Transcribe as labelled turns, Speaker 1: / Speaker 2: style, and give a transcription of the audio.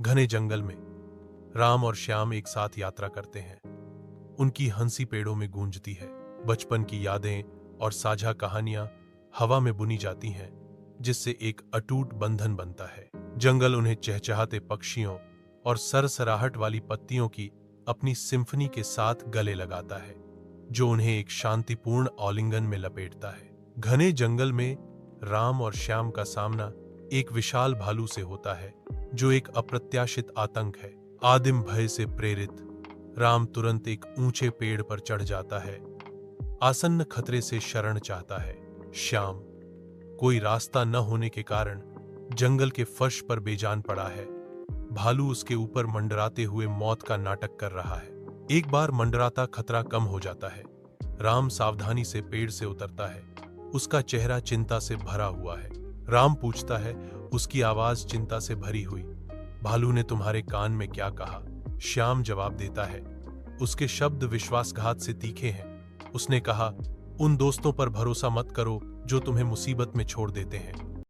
Speaker 1: घने जंगल में राम और श्याम एक साथ यात्रा करते हैं। उनकी हंसी पेड़ों में गूंजती है। बचपन की यादें और साझा कहानियां हवा में बुनी जाती हैं, जिससे एक अटूट बंधन बनता है। जंगल उन्हें चहचहाते पक्षियों और सरसराहट वाली पत्तियों की अपनी सिम्फनी के साथ गले लगाता है, जो उन्हें एक शांतिपूर्ण आलिंगन में लपेटता है। घने जंगल में राम और श्याम का सामना एक विशाल भालू से होता है, जो एक अप्रत्याशित आतंक है। आदिम भय से प्रेरित राम तुरंत एक ऊंचे पेड़ पर चढ़ जाता है, आसन्न खतरे से शरण चाहता है। श्याम कोई रास्ता न होने के कारण जंगल के फर्श पर बेजान पड़ा है। भालू उसके ऊपर मंडराते हुए मौत का नाटक कर रहा है। एक बार मंडराता खतरा कम हो जाता है। राम सावधानी से पेड़ से उतरता है। उसका चेहरा चिंता से भरा हुआ है। राम पूछता है, उसकी आवाज चिंता से भरी हुई, भालू ने तुम्हारे कान में क्या कहा? श्याम जवाब देता है, उसके शब्द विश्वासघात से तीखे हैं। उसने कहा, उन दोस्तों पर भरोसा मत करो जो तुम्हें मुसीबत में छोड़ देते हैं।